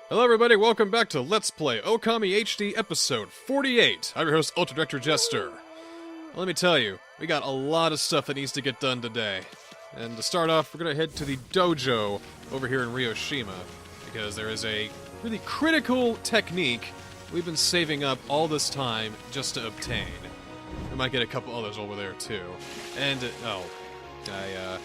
Hello everybody, welcome back to Let's Play Okami HD episode 48. I'm your host, Ultra Director Jester. Let me tell you, we got a lot of stuff that needs to get done today. And to start off, we're gonna head to the dojo over here in Ryoshima, because there is a really critical technique we've been saving up all this time just to obtain. We might get a couple others over there too. And, I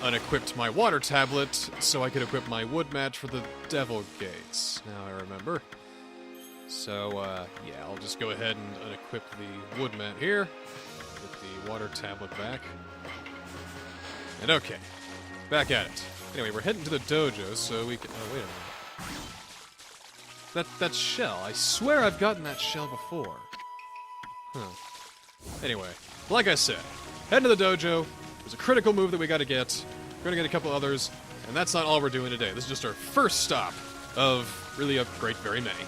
unequipped my water tablet so I could equip my wood match for the devil gates. Now I remember. So, yeah, I'll just go ahead and unequip the wood mat here. Get the water tablet back. And okay, back at it. Anyway, we're heading to the dojo so we can... Oh, wait a minute. That shell. I swear I've gotten that shell before. Anyway, like I said, heading to the dojo. There's a critical move that we gotta get. We're gonna get a couple others, and that's not all we're doing today. This is just our first stop of really a great very many.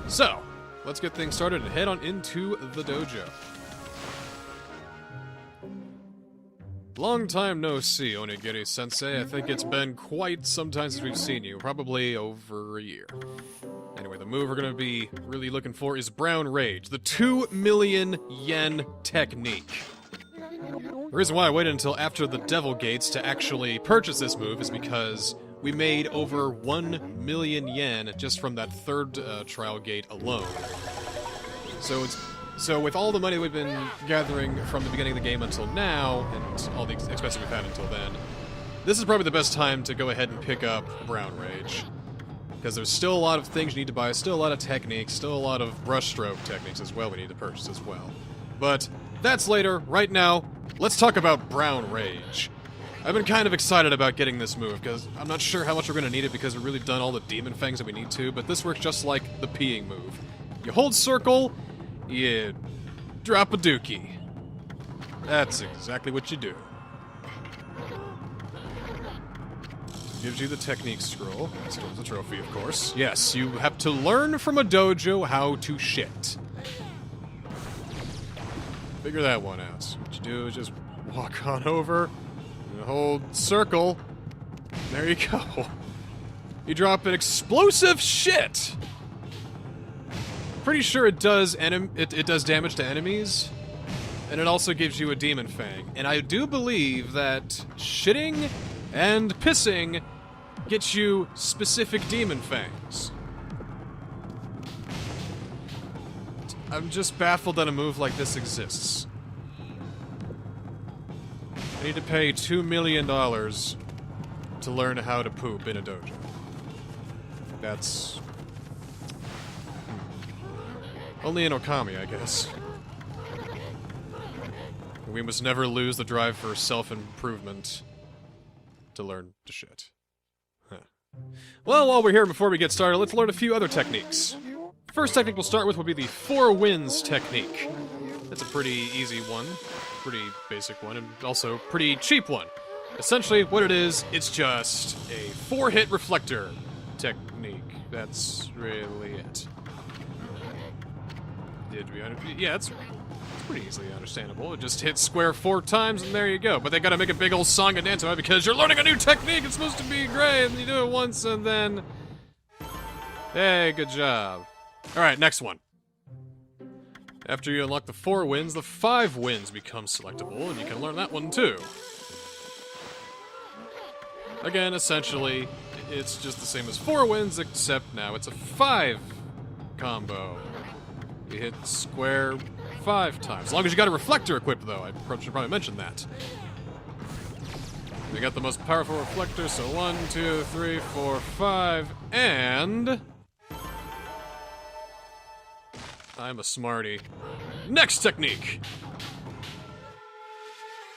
So, let's get things started and head on into the dojo. Long time no see, Onigiri-sensei. I think it's been quite some time since we've seen you. Probably over a year. Anyway, the move we're gonna be really looking for is Brown Rage, the 2 million yen technique. The reason why I waited until after the Devil Gates to actually purchase this move is because we made over 1 million yen just from that third trial gate alone. So with all the money we've been gathering from the beginning of the game until now, and all the expenses we've had until then, this is probably the best time to go ahead and pick up Brown Rage. Because there's still a lot of things you need to buy, still a lot of techniques, still a lot of brushstroke techniques as well we need to purchase as well. But that's later. Right now, let's talk about Brown Rage. I've been kind of excited about getting this move, because I'm not sure how much we're going to need it because we've really done all the demon fangs that we need to, but this works just like the peeing move. You hold circle, you drop a dookie. That's exactly what you do. Gives you the technique scroll. That's a trophy, of course. Yes, you have to learn from a dojo how to shit. Figure that one out. What you do is just walk on over, and hold circle. There you go. You drop an explosive shit. Pretty sure it does it does damage to enemies, and it also gives you a demon fang. And I do believe that shitting and pissing gets you specific demon fangs. I'm just baffled that a move like this exists. I need to pay $2 million to learn how to poop in a dojo. That's... only in Okami, I guess. We must never lose the drive for self-improvement to learn to shit. Huh. Well, while we're here, before we get started, let's learn a few other techniques. First technique we'll start with will be the 4 Winds technique. That's a pretty easy one, pretty basic one, and also pretty cheap one. Essentially, what it is, it's just a 4-hit reflector technique. That's really it. Yeah, it's pretty easily understandable. It just hits square 4 times, and there you go. But they gotta make a big old song and dance about it because you're learning a new technique. It's supposed to be great, and you do it once, and then... hey, good job. Alright, next one. After you unlock the 4 Winds, the 5 Winds become selectable, and you can learn that one too. Again, essentially, it's just the same as 4 Winds, except now it's a 5 combo. You hit square 5 times. As long as you got a reflector equipped, though. I should probably mention that. We got the most powerful reflector, so 1, 2, 3, 4, 5, and... I'm a smarty. Next technique!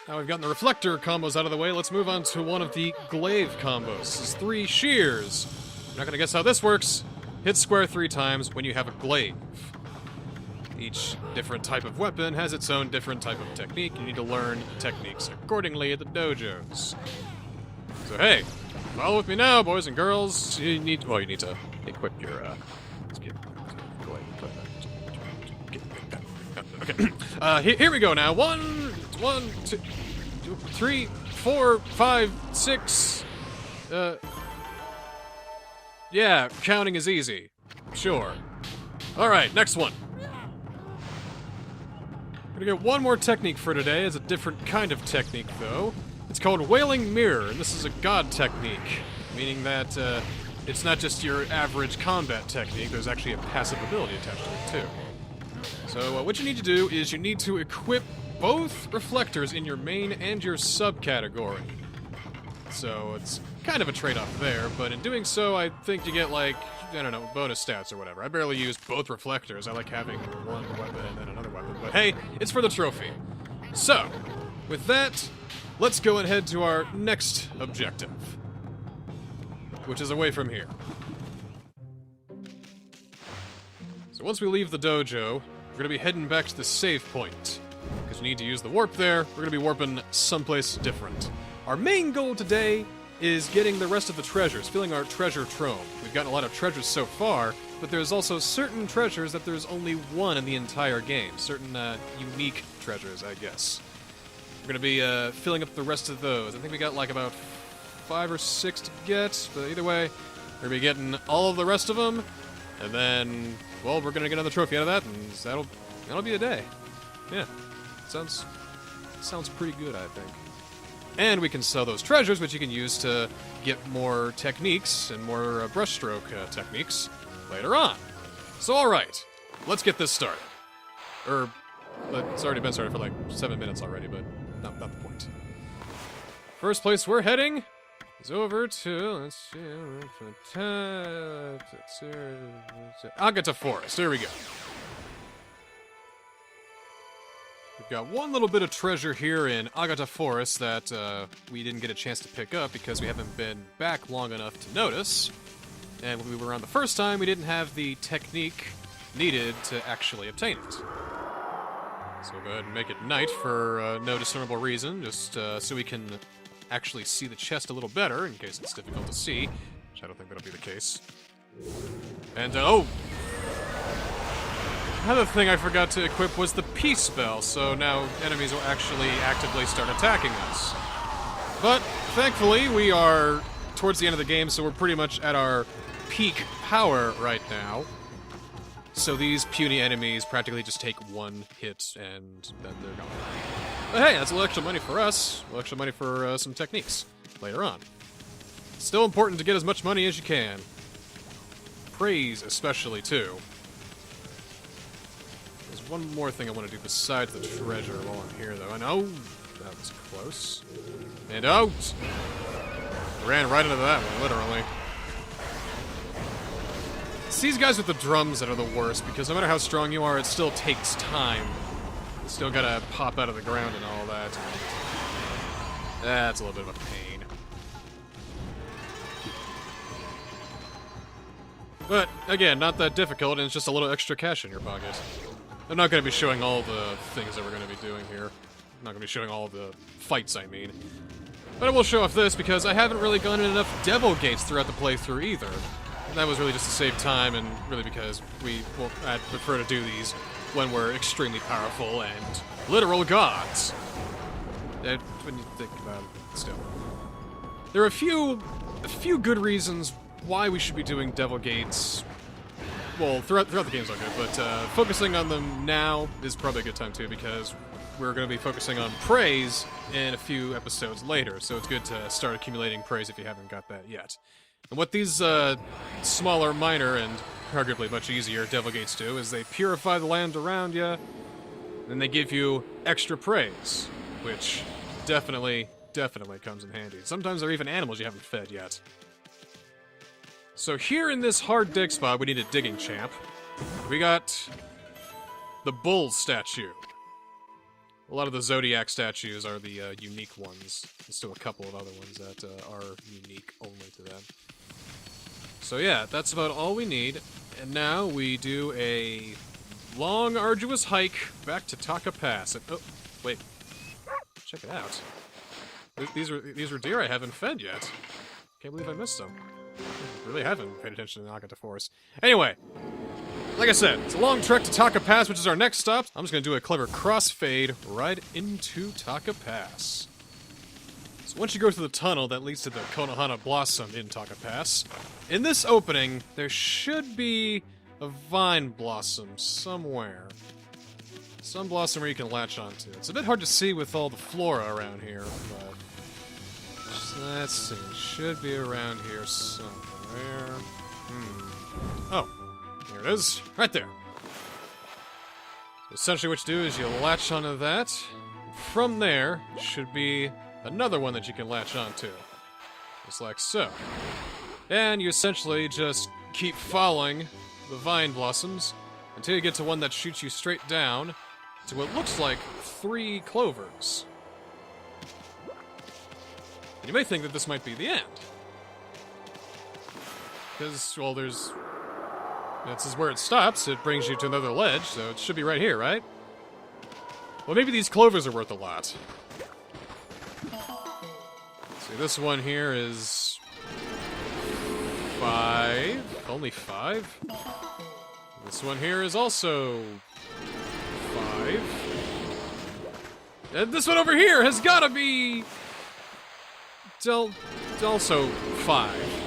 Now we've gotten the reflector combos out of the way, let's move on to one of the glaive combos. This is 3 shears. You're not gonna guess how this works. Hit square 3 times when you have a glaive. Each different type of weapon has its own different type of technique. You need to learn techniques accordingly at the dojos. So hey, follow with me now, boys and girls. You need to equip your, okay. Here we go now. 1, 2, 3, 4, 5, 6. Yeah, counting is easy. Sure. Alright, next one. We're gonna get one more technique for today. It's a different kind of technique, though. It's called Wailing Mirror, and this is a god technique, meaning that it's not just your average combat technique, there's actually a passive ability attached to it, too. So what you need to do is you need to equip both reflectors in your main and your subcategory. So it's kind of a trade-off there, but in doing so, I think you get, like, I don't know, bonus stats or whatever. I barely use both reflectors. I like having one weapon and then another weapon. But hey, it's for the trophy. So, with that, let's go and head to our next objective, which is away from here. So once we leave the dojo, we're going to be heading back to the save point, because we need to use the warp there. We're going to be warping someplace different. Our main goal today is getting the rest of the treasures, filling our treasure trome. We've gotten a lot of treasures so far, but there's also certain treasures that there's only one in the entire game. Certain unique treasures, I guess. We're going to be filling up the rest of those. I think we got like about 5 or 6 to get, but either way, we're going to be getting all of the rest of them, and then, well, we're going to get another trophy out of that, and that'll be a day. Yeah, sounds pretty good, I think. And we can sell those treasures, which you can use to get more techniques and more brushstroke techniques later on. So, alright, let's get this started. It's already been started for like 7 minutes already, but not the point. First place we're heading is over to, let's see, Agata Forest. There we go. We've got one little bit of treasure here in Agata Forest that we didn't get a chance to pick up because we haven't been back long enough to notice. And when we were around the first time, we didn't have the technique needed to actually obtain it. So we'll go ahead and make it night for no discernible reason, just so we can actually see the chest a little better, in case it's difficult to see, which I don't think that'll be the case. And, oh! Another thing I forgot to equip was the peace spell, so now enemies will actually actively start attacking us. But, thankfully, we are towards the end of the game, so we're pretty much at our peak power right now. So these puny enemies practically just take one hit, and then they're gone. But hey, that's a little extra money for us. A little extra money for some techniques later on. Still important to get as much money as you can. Praise especially, too. There's one more thing I want to do besides the treasure while I'm here, though. And oh, that was close. And out! Ran right into that one, literally. It's these guys with the drums that are the worst, because no matter how strong you are, it still takes time. You still gotta pop out of the ground and all that. That's a little bit of a pain. But, again, not that difficult, and it's just a little extra cash in your pocket. I'm not going to be showing all the things that we're going to be doing here. I'm not going to be showing all the fights, I mean. But I will show off this, because I haven't really gone in enough Devil Gates throughout the playthrough, either. And that was really just to save time, and really because I'd prefer to do these when we're extremely powerful and literal gods. When you think about it, still. There are a few good reasons why we should be doing Devil Gates. Well, throughout the game's all good, but focusing on them now is probably a good time too, because we're going to be focusing on praise in a few episodes later, so it's good to start accumulating praise if you haven't got that yet. And what these smaller, minor, and arguably much easier Devil Gates do is they purify the land around you, and they give you extra praise, which definitely comes in handy. Sometimes they're even animals you haven't fed yet. So here in this hard dig spot, we need a digging champ. We got the bull statue. A lot of the Zodiac statues are the unique ones. There's still a couple of other ones that are unique only to them. So yeah, that's about all we need. And now we do a long, arduous hike back to Taka Pass. And, oh, wait. Check it out. These are deer I haven't fed yet. Can't believe I missed them. I really haven't paid attention to Agata Forest. Anyway, like I said, it's a long trek to Taka Pass, which is our next stop. I'm just going to do a clever crossfade right into Taka Pass. So once you go through the tunnel that leads to the Konohana Blossom in Taka Pass, in this opening, there should be a vine blossom somewhere. Some blossom where you can latch onto. It's a bit hard to see with all the flora around here, but... let's see, it should be around here somewhere. Oh, here it is, right there. So essentially what you do is you latch onto that. From there, should be another one that you can latch onto. Just like so. And you essentially just keep following the vine blossoms until you get to one that shoots you straight down to what looks like 3 clovers. And you may think that this might be the end. Because, well, this is where it stops. It brings you to another ledge, so it should be right here, right? Well, maybe these clovers are worth a lot. See, this one here is 5. Only 5. This one here is also 5. And this one over here has gotta be... also 5.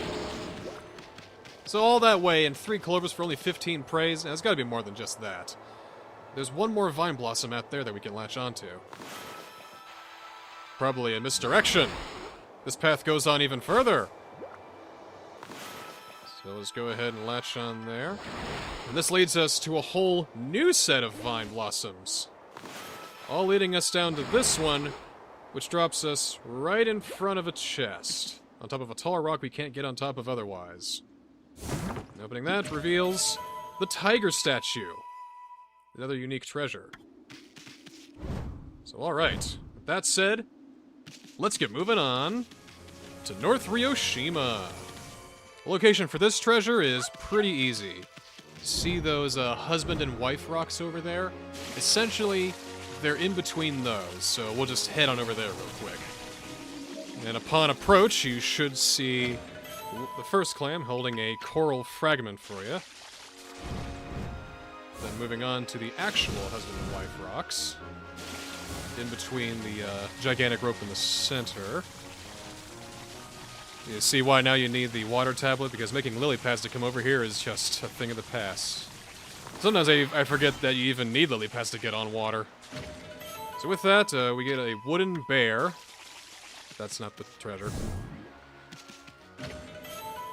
So all that way and 3 clovers for only 15 praise. Now, it's gotta be more than just that. There's one more vine blossom out there that we can latch onto. Probably a misdirection. This path goes on even further. So let's go ahead and latch on there. And this leads us to a whole new set of vine blossoms. All leading us down to this one, which drops us right in front of a chest. On top of a tall rock we can't get on top of otherwise. And opening that reveals the tiger statue. Another unique treasure. So alright, with that said, let's get moving on to North Ryoshima. The location for this treasure is pretty easy. See those husband and wife rocks over there? Essentially, they're in between those, so we'll just head on over there real quick. And upon approach, you should see the first clam holding a coral fragment for you. Then moving on to the actual husband and wife rocks. In between the gigantic rope in the center. You see why now you need the water tablet, because making lily pads to come over here is just a thing of the past. Sometimes I forget that you even need lily pads to get on water. So with that, we get a wooden bear. That's not the treasure.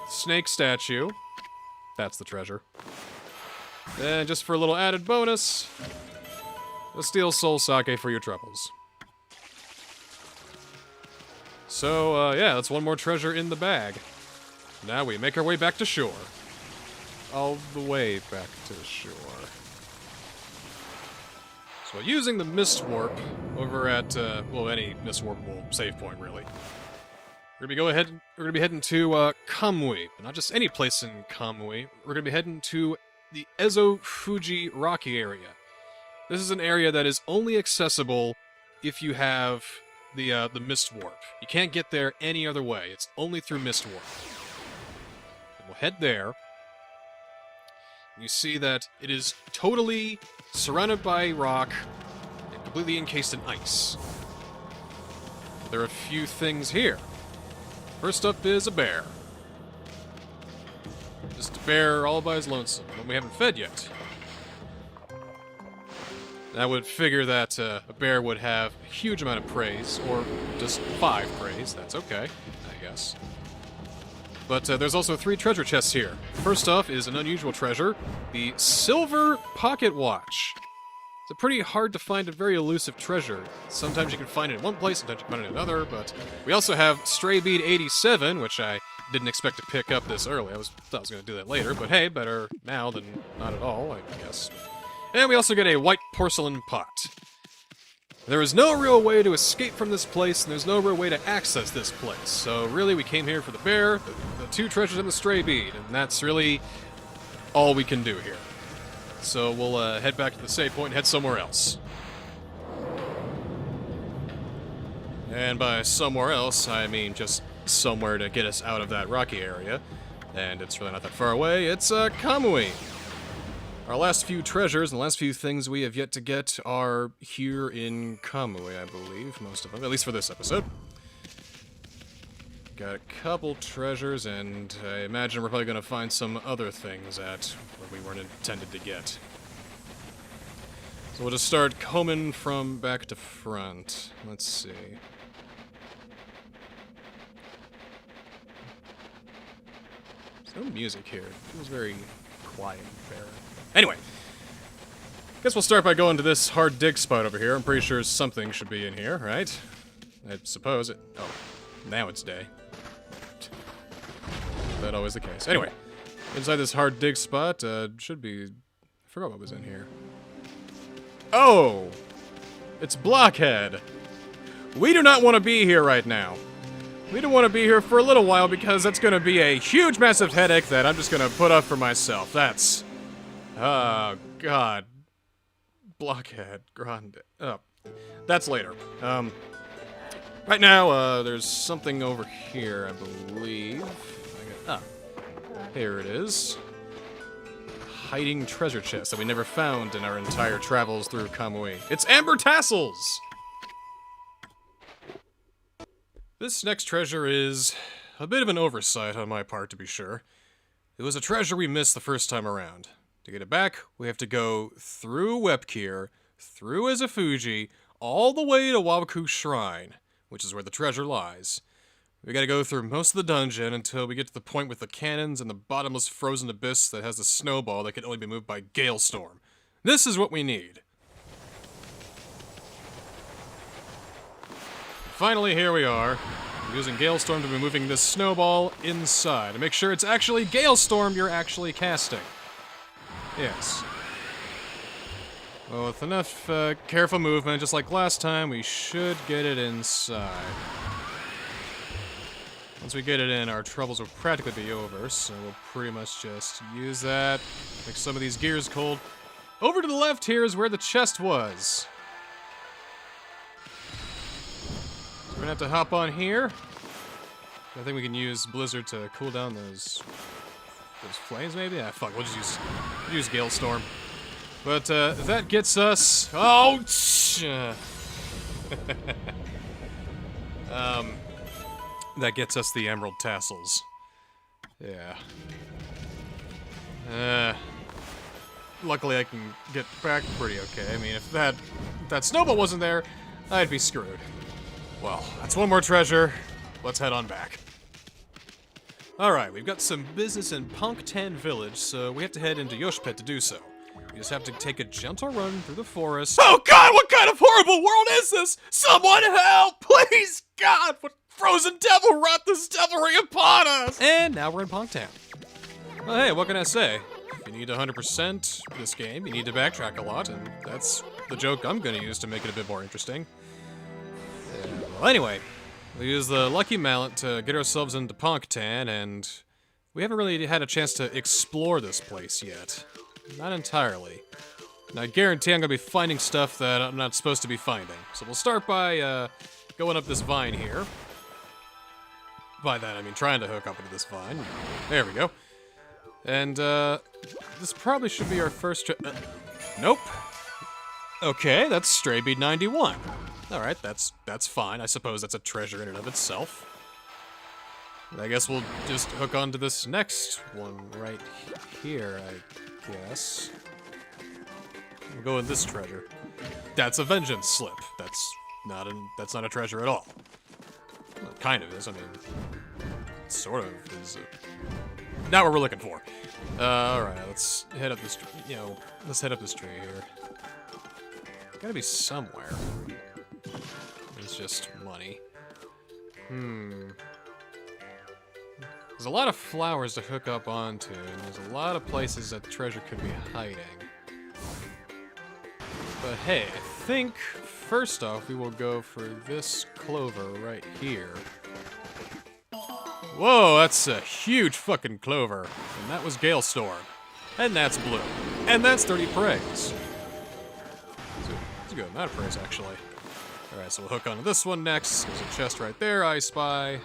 Snake statue. That's the treasure. And just for a little added bonus, a steel soul sake for your troubles. So, yeah, that's one more treasure in the bag. Now we make our way back to shore. All the way back to shore. So using the Mist Warp over at, well, any Mist Warpable save point, really. We're gonna be heading to, Kamui. But not just any place in Kamui. We're gonna be heading to the Ezo Fuji Rocky area. This is an area that is only accessible if you have the Mist Warp. You can't get there any other way. It's only through Mist Warp. And we'll head there. You see that it is totally surrounded by rock and completely encased in ice. There are a few things here. First up is a bear. Just a bear all by his lonesome, one we haven't fed yet. I would figure that a bear would have a huge amount of praise, or just 5 praise, that's okay, I guess. But there's also 3 treasure chests here. First off is an unusual treasure, the Silver Pocket Watch. It's a pretty hard to find and very elusive treasure. Sometimes you can find it in one place, sometimes you can find it in another, but we also have Stray Bead 87, which I didn't expect to pick up this early. I thought I was going to do that later, but hey, better now than not at all, I guess. And we also get a white porcelain pot. There is no real way to escape from this place, and there's no real way to access this place. So really, we came here for the bear, the 2 treasures, and the stray bead, and that's really all we can do here. So we'll head back to the save point and head somewhere else. And by somewhere else, I mean just somewhere to get us out of that rocky area. And it's really not that far away. It's Kamui. Our last few treasures and the last few things we have yet to get are here in Kamui, I believe, most of them, at least for this episode. got a couple treasures, and I imagine we're probably going to find some other things at where we weren't intended to get. So we'll just start combing from back to front. Let's see. There's no music here. It feels very quiet and barren. Anyway, guess we'll start by going to this hard dig spot over here. I'm pretty sure something should be in here, right? I suppose it... Oh, now it's day. That always the case. Anyway, inside this hard dig spot, should be... I forgot what was in here. Oh! It's Blockhead! We do not want to be here right now. We don't want to be here for a little while because that's going to be a huge, massive headache that I'm just going to put up for myself. That's... Oh, God. Blockhead. Grande. Oh. That's later. Right now, there's something over here, I believe. Here it is. Hiding treasure chest that we never found in our entire travels through Kamui. It's Amber Tassels! This next treasure is a bit of an oversight on my part, to be sure. It was a treasure we missed the first time around. To get it back, we have to go through Webkier, through Izufuji, all the way to Wawaku Shrine, which is where the treasure lies. We gotta go through most of the dungeon until we get to the point with the cannons and the bottomless frozen abyss that has the snowball that can only be moved by Galestorm. This is what we need. Finally, here we are. I'm using Galestorm to be moving this snowball inside to make sure it's actually Galestorm you're actually casting. Yes. Well, with enough careful movement, just like last time, we should get it inside. Once we get it in, our troubles will practically be over, so we'll pretty much just use that, make some of these gears cold. Over to the left here is where the chest was. So we're gonna have to hop on here. I think we can use Blizzard to cool down those flames, maybe? Ah, fuck, we'll just use Galestorm. But, that gets us... Oh! That gets us the Emerald Tassels. Yeah. Luckily I can get back pretty okay. I mean, if that snowball wasn't there, I'd be screwed. Well, that's one more treasure. Let's head on back. Alright, we've got some business in Punktan Village, so we have to head into Yoshpet to do so. We just have to take a gentle run through the forest. Oh God, what kind of horrible world is this? Someone help! Please, God! What frozen devil wrought this devilry upon us? And now we're in Punktown. Well, hey, what can I say? If you need 100% this game, you need to backtrack a lot, and that's the joke I'm gonna use to make it a bit more interesting. Well, anyway, we use the Lucky Mallet to get ourselves into Punktan, and we haven't really had a chance to explore this place yet. Not entirely. And I guarantee I'm gonna be finding stuff that I'm not supposed to be finding. So we'll start by, going up this vine here. By that, I mean trying to hook up into this vine. There we go. And, this probably should be our first nope. Okay, that's Stray Bead 91. Alright, that's fine. I suppose that's a treasure in and of itself. I guess we'll just hook on to this next one right here, I guess. We'll go with this treasure. That's a vengeance slip. That's not a treasure at all. Well, it kind of is. I mean, it sort of is. Not what we're looking for. All right, let's head up this. Let's head up this tree here. It's gotta be somewhere. It's just money. There's a lot of flowers to hook up onto, and there's a lot of places that treasure could be hiding. But hey, I think, first off, we will go for this clover right here. Whoa, that's a huge fucking clover. And that was Galestorm. And that's blue. And that's 30 praise. It's a good amount of praise, actually. Alright, so we'll hook onto this one next. There's a chest right there, I spy.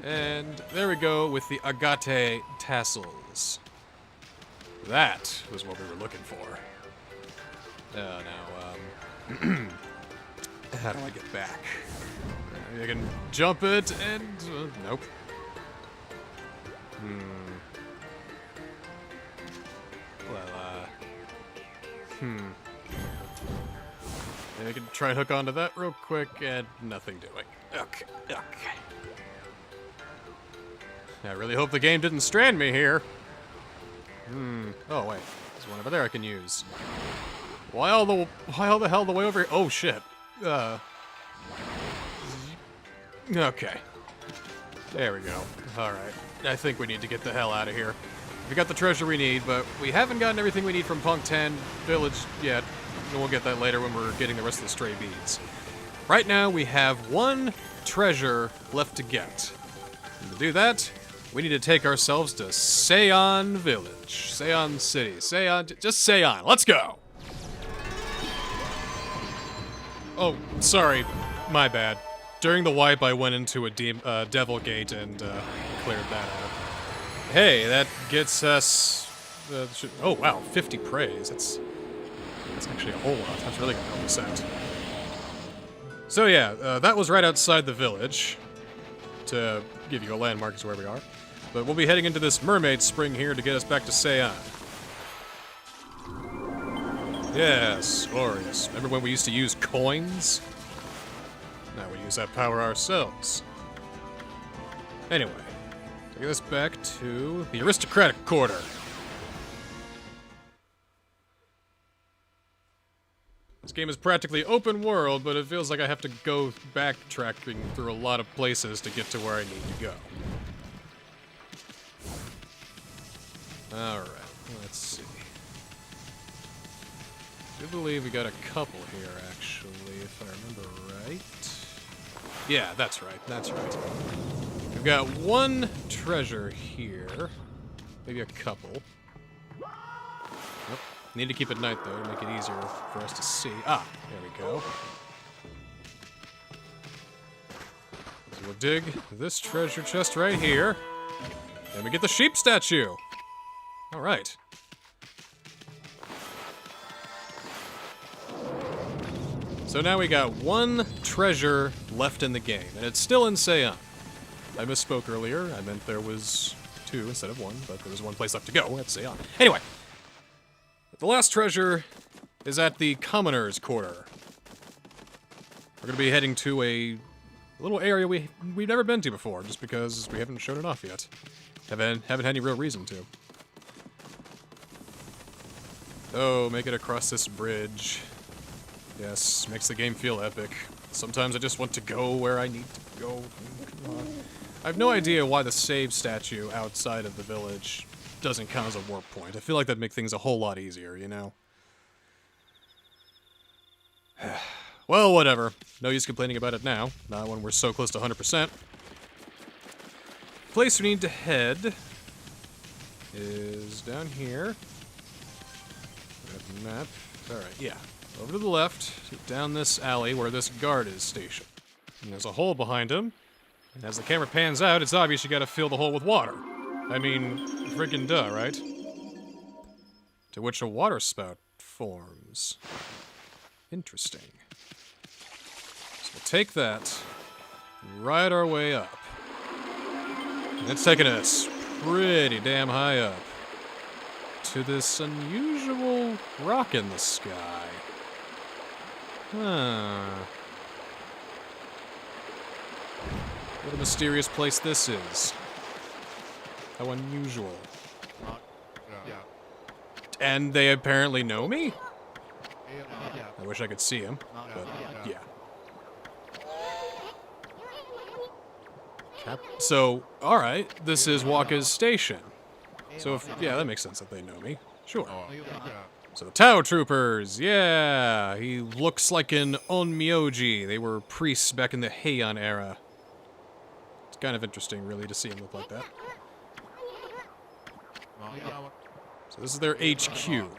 And there we go with the Agate Tassels. That was what we were looking for. Now, how do I get back? Maybe I can jump it and... nope. Well, maybe I can try and hook onto that real quick and nothing doing. Okay. I really hope the game didn't strand me here. Oh, wait. There's one over there I can use. Why all the hell the way over here? Oh, shit. Okay. There we go. Alright. I think we need to get the hell out of here. We got the treasure we need, but we haven't gotten everything we need from Punk 10 Village yet. And we'll get that later when we're getting the rest of the stray beads. Right now, we have one treasure left to get. And to do that, we need to take ourselves to Seon Village. Seon City. Just Seon. Let's go! Oh, sorry. My bad. During the wipe, I went into a devil gate and cleared that out. Hey, that gets us... oh, wow, 50 praise. That's actually a whole lot. That's really gonna help us out. So yeah, that was right outside the village. To give you a landmark is where we are. But we'll be heading into this mermaid spring here to get us back to Seon. Yes, glorious. Remember when we used to use coins? Now we use that power ourselves. Anyway, take us back to the aristocratic quarter. This game is practically open world, but it feels like I have to go backtracking through a lot of places to get to where I need to go. Alright, let's see. I do believe we got a couple here, actually, if I remember right. Yeah, that's right. We've got one treasure here. Maybe a couple. Nope. Need to keep it night, though, to make it easier for us to see. Ah, there we go. So we'll dig this treasure chest right here. Then we get the sheep statue. All right. So now we got one treasure left in the game, and it's still in Seon. I misspoke earlier. I meant there was two instead of one, but there was one place left to go at Seon. Anyway, the last treasure is at the Commoner's Quarter. We're going to be heading to a little area we've never been to before, just because we haven't shown it off yet. Haven't had any real reason to. Oh, make it across this bridge. Yes, makes the game feel epic. Sometimes I just want to go where I need to go. Come on. I have no idea why the save statue outside of the village doesn't count as a warp point. I feel like that'd make things a whole lot easier, you know? Well, whatever. No use complaining about it now, not when we're so close to 100%. Place we need to head is down here. Grab the map. Alright, yeah. Over to the left, down this alley where this guard is stationed. And there's a hole behind him. And as the camera pans out, it's obvious you gotta fill the hole with water. I mean, friggin' duh, right? To which a water spout forms. Interesting. So we'll take that, and ride our way up. And it's taking us pretty damn high up to this unusual rock in the sky. Huh. What a mysterious place this is. How unusual. And they apparently know me? I wish I could see him, but yeah. So, alright, this is Waka's station. So, yeah, that makes sense that they know me. Sure. So the Tao Troopers, yeah! He looks like an Onmyoji. They were priests back in the Heian era. It's kind of interesting, really, to see him look like that. So this is their HQ.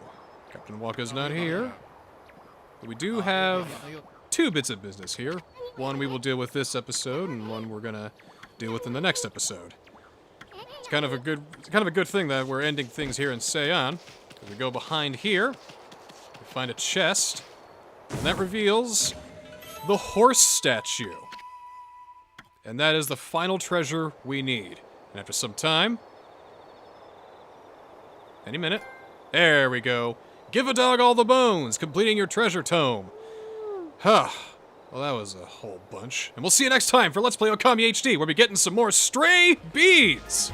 Captain Waka's not here. But we do have two bits of business here. One we will deal with this episode, and one we're gonna deal with in the next episode. It's kind of a good thing that we're ending things here in Seon. We go behind here, we find a chest, and that reveals the horse statue. And that is the final treasure we need. And after some time... Any minute. There we go. Give a dog all the bones, completing your treasure tome. Huh. Well, that was a whole bunch. And we'll see you next time for Let's Play Okami HD, where we get in some more stray beads!